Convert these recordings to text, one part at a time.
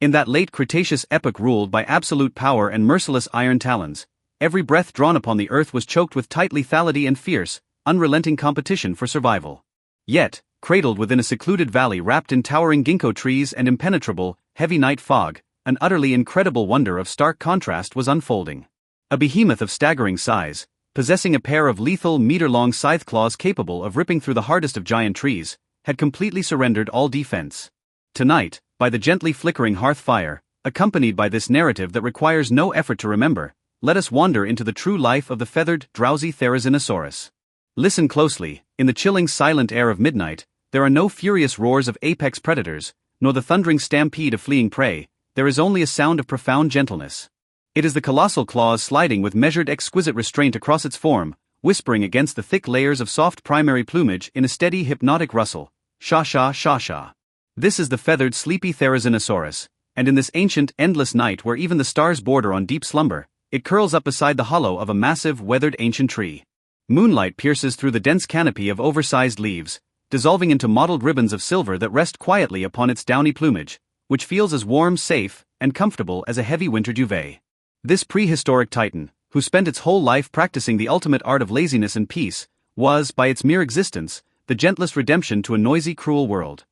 In that late Cretaceous epoch ruled by absolute power and merciless iron talons, every breath drawn upon the earth was choked with tight lethality and fierce, unrelenting competition for survival. Yet, cradled within a secluded valley wrapped in towering ginkgo trees and impenetrable, heavy night fog, an utterly incredible wonder of stark contrast was unfolding. A behemoth of staggering size, possessing a pair of lethal meter-long scythe claws capable of ripping through the hardest of giant trees, had completely surrendered all defense. Tonight, by the gently flickering hearth fire, accompanied by this narrative that requires no effort to remember, let us wander into the true life of the feathered, drowsy Therizinosaurus. Listen closely. In the chilling silent air of midnight, there are no furious roars of apex predators, nor the thundering stampede of fleeing prey. There is only a sound of profound gentleness. It is the colossal claws sliding with measured exquisite restraint across its form, whispering against the thick layers of soft primary plumage in a steady hypnotic rustle. Sha-sha, sha-sha. This is the feathered sleepy Therizinosaurus, and in this ancient, endless night where even the stars border on deep slumber, it curls up beside the hollow of a massive, weathered ancient tree. Moonlight pierces through the dense canopy of oversized leaves, dissolving into mottled ribbons of silver that rest quietly upon its downy plumage, which feels as warm, safe, and comfortable as a heavy winter duvet. This prehistoric titan, who spent its whole life practicing the ultimate art of laziness and peace, was, by its mere existence, the gentlest redemption to a noisy, cruel world.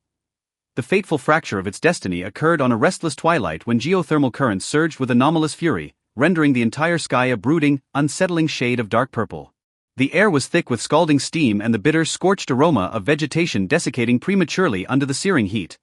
The fateful fracture of its destiny occurred on a restless twilight when geothermal currents surged with anomalous fury, rendering the entire sky a brooding, unsettling shade of dark purple. The air was thick with scalding steam and the bitter, scorched aroma of vegetation desiccating prematurely under the searing heat.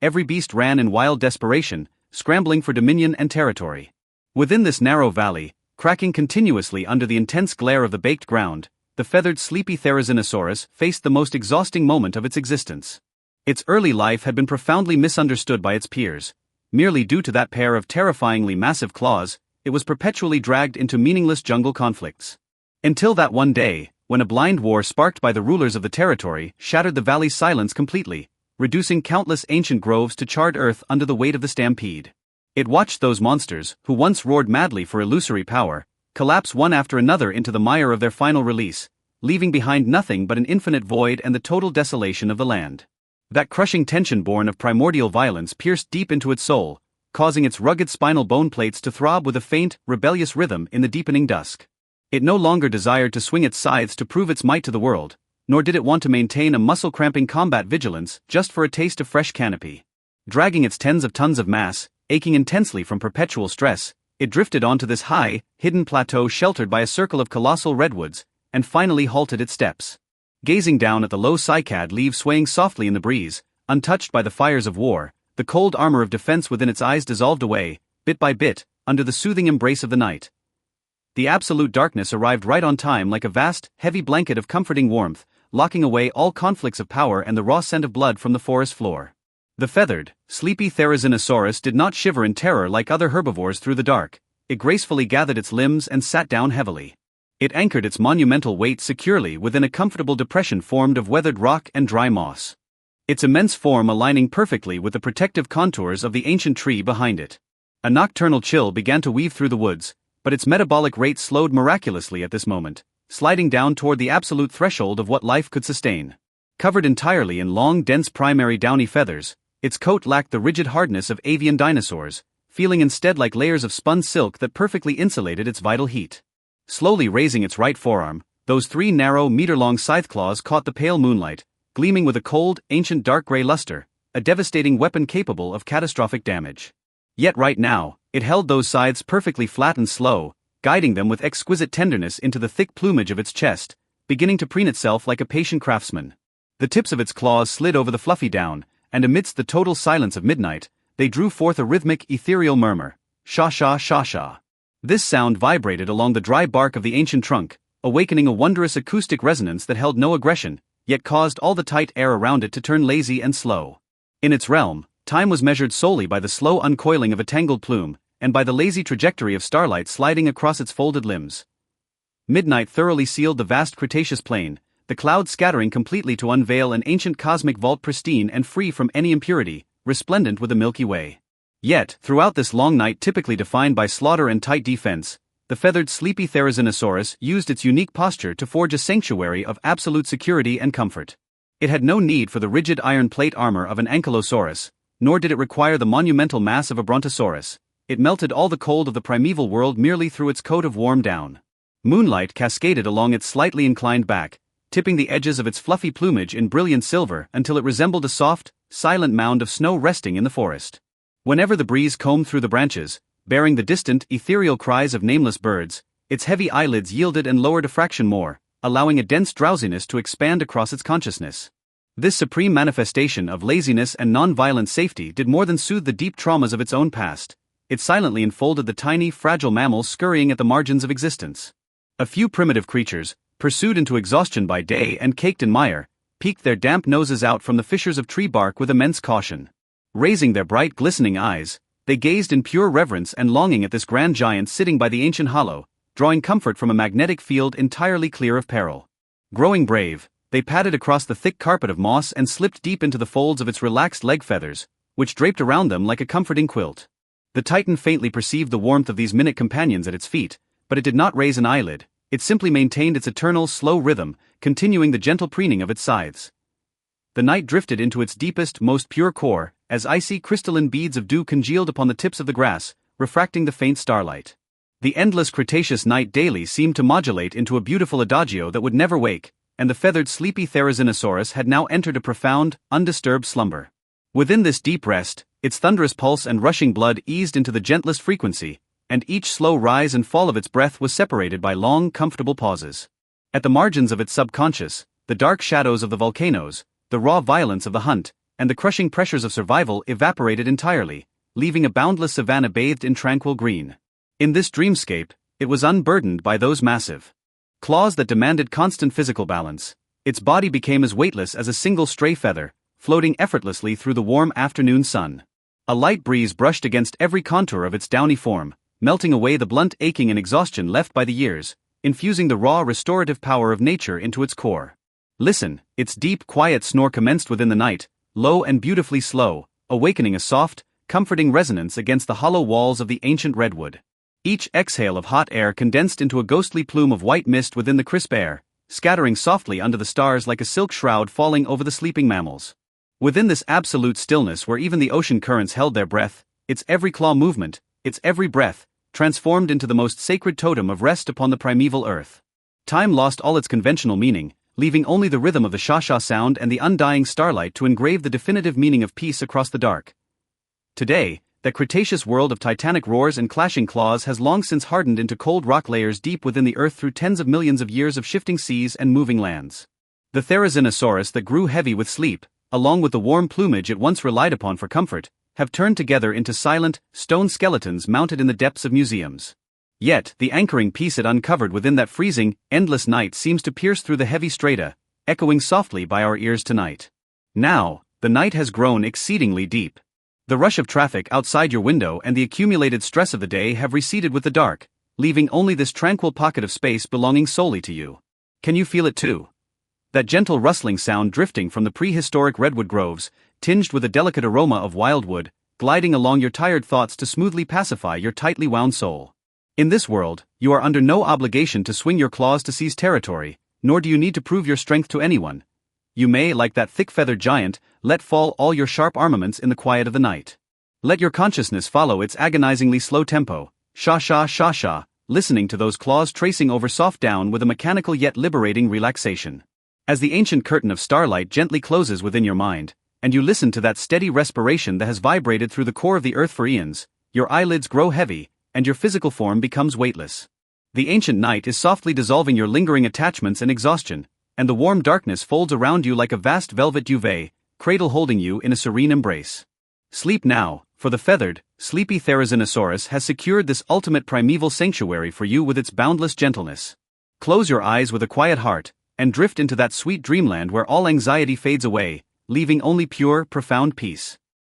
Every beast ran in wild desperation, scrambling for dominion and territory. Within this narrow valley, cracking continuously under the intense glare of the baked ground, the feathered sleepy Therizinosaurus faced the most exhausting moment of its existence. Its early life had been profoundly misunderstood by its peers. Merely due to that pair of terrifyingly massive claws, it was perpetually dragged into meaningless jungle conflicts. Until that one day, when a blind war sparked by the rulers of the territory shattered the valley's silence completely, reducing countless ancient groves to charred earth under the weight of the stampede. It watched those monsters, who once roared madly for illusory power, collapse one after another into the mire of their final release, leaving behind nothing but an infinite void and the total desolation of the land. That crushing tension born of primordial violence pierced deep into its soul, causing its rugged spinal bone plates to throb with a faint, rebellious rhythm in the deepening dusk. It no longer desired to swing its scythes to prove its might to the world, nor did it want to maintain a muscle-cramping combat vigilance just for a taste of fresh canopy. Dragging its tens of tons of mass, aching intensely from perpetual stress, it drifted onto this high, hidden plateau sheltered by a circle of colossal redwoods, and finally halted its steps. Gazing down at the low cycad leaves swaying softly in the breeze, untouched by the fires of war, the cold armor of defense within its eyes dissolved away, bit by bit, under the soothing embrace of the night. The absolute darkness arrived right on time like a vast, heavy blanket of comforting warmth, locking away all conflicts of power and the raw scent of blood from the forest floor. The feathered, sleepy Therizinosaurus did not shiver in terror like other herbivores through the dark. It gracefully gathered its limbs and sat down heavily. It anchored its monumental weight securely within a comfortable depression formed of weathered rock and dry moss. Its immense form aligning perfectly with the protective contours of the ancient tree behind it. A nocturnal chill began to weave through the woods, but its metabolic rate slowed miraculously at this moment, sliding down toward the absolute threshold of what life could sustain. Covered entirely in long, dense primary downy feathers, its coat lacked the rigid hardness of avian dinosaurs, feeling instead like layers of spun silk that perfectly insulated its vital heat. Slowly raising its right forearm, those three narrow, meter-long scythe claws caught the pale moonlight, gleaming with a cold, ancient dark gray luster, a devastating weapon capable of catastrophic damage. Yet right now, it held those scythes perfectly flat and slow, guiding them with exquisite tenderness into the thick plumage of its chest, beginning to preen itself like a patient craftsman. The tips of its claws slid over the fluffy down, and amidst the total silence of midnight, they drew forth a rhythmic, ethereal murmur. Sha-sha, sha-sha. This sound vibrated along the dry bark of the ancient trunk, awakening a wondrous acoustic resonance that held no aggression, yet caused all the tight air around it to turn lazy and slow. In its realm, time was measured solely by the slow uncoiling of a tangled plume, and by the lazy trajectory of starlight sliding across its folded limbs. Midnight thoroughly sealed the vast Cretaceous plain, the clouds scattering completely to unveil an ancient cosmic vault pristine and free from any impurity, resplendent with the Milky Way. Yet, throughout this long night typically defined by slaughter and tight defense, the feathered sleepy Therizinosaurus used its unique posture to forge a sanctuary of absolute security and comfort. It had no need for the rigid iron plate armor of an ankylosaurus, nor did it require the monumental mass of a brontosaurus. It melted all the cold of the primeval world merely through its coat of warm down. Moonlight cascaded along its slightly inclined back, tipping the edges of its fluffy plumage in brilliant silver until it resembled a soft, silent mound of snow resting in the forest. Whenever the breeze combed through the branches, bearing the distant, ethereal cries of nameless birds, its heavy eyelids yielded and lowered a fraction more, allowing a dense drowsiness to expand across its consciousness. This supreme manifestation of laziness and non-violent safety did more than soothe the deep traumas of its own past. It silently enfolded the tiny, fragile mammals scurrying at the margins of existence. A few primitive creatures, pursued into exhaustion by day and caked in mire, peeked their damp noses out from the fissures of tree bark with immense caution. Raising their bright, glistening eyes, they gazed in pure reverence and longing at this grand giant sitting by the ancient hollow, drawing comfort from a magnetic field entirely clear of peril. Growing brave, they padded across the thick carpet of moss and slipped deep into the folds of its relaxed leg feathers, which draped around them like a comforting quilt. The Titan faintly perceived the warmth of these minute companions at its feet, but it did not raise an eyelid. It simply maintained its eternal, slow rhythm, continuing the gentle preening of its scythes. The night drifted into its deepest, most pure core, as icy crystalline beads of dew congealed upon the tips of the grass, refracting the faint starlight. The endless Cretaceous night daily seemed to modulate into a beautiful adagio that would never wake, and the feathered sleepy Therizinosaurus had now entered a profound, undisturbed slumber. Within this deep rest, its thunderous pulse and rushing blood eased into the gentlest frequency, and each slow rise and fall of its breath was separated by long, comfortable pauses. At the margins of its subconscious, the dark shadows of the volcanoes, the raw violence of the hunt, and the crushing pressures of survival evaporated entirely, leaving a boundless savanna bathed in tranquil green. In this dreamscape, it was unburdened by those massive claws that demanded constant physical balance. Its body became as weightless as a single stray feather, floating effortlessly through the warm afternoon sun. A light breeze brushed against every contour of its downy form, melting away the blunt aching and exhaustion left by the years, infusing the raw restorative power of nature into its core. Listen, its deep, quiet snore commenced within the night, low and beautifully slow, awakening a soft, comforting resonance against the hollow walls of the ancient redwood. Each exhale of hot air condensed into a ghostly plume of white mist within the crisp air, scattering softly under the stars like a silk shroud falling over the sleeping mammals. Within this absolute stillness where even the ocean currents held their breath, its every claw movement, its every breath, transformed into the most sacred totem of rest upon the primeval earth. Time lost all its conventional meaning, leaving only the rhythm of the sha-sha sound and the undying starlight to engrave the definitive meaning of peace across the dark. Today, that Cretaceous world of titanic roars and clashing claws has long since hardened into cold rock layers deep within the earth through tens of millions of years of shifting seas and moving lands. The Therizinosaurus that grew heavy with sleep, along with the warm plumage it once relied upon for comfort, have turned together into silent, stone skeletons mounted in the depths of museums. Yet, the anchoring piece it uncovered within that freezing, endless night seems to pierce through the heavy strata, echoing softly by our ears tonight. Now, the night has grown exceedingly deep. The rush of traffic outside your window and the accumulated stress of the day have receded with the dark, leaving only this tranquil pocket of space belonging solely to you. Can you feel it too? That gentle rustling sound drifting from the prehistoric redwood groves, tinged with a delicate aroma of wildwood, gliding along your tired thoughts to smoothly pacify your tightly wound soul. In this world, you are under no obligation to swing your claws to seize territory, nor do you need to prove your strength to anyone. You may, like that thick-feathered giant, let fall all your sharp armaments in the quiet of the night. Let your consciousness follow its agonizingly slow tempo, sha-sha sha-sha, listening to those claws tracing over soft down with a mechanical yet liberating relaxation. As the ancient curtain of starlight gently closes within your mind, and you listen to that steady respiration that has vibrated through the core of the earth for eons, your eyelids grow heavy, and your physical form becomes weightless. The ancient night is softly dissolving your lingering attachments and exhaustion, and the warm darkness folds around you like a vast velvet duvet, cradle holding you in a serene embrace. Sleep now, for the feathered, sleepy Therizinosaurus has secured this ultimate primeval sanctuary for you with its boundless gentleness. Close your eyes with a quiet heart, and drift into that sweet dreamland where all anxiety fades away, leaving only pure, profound peace.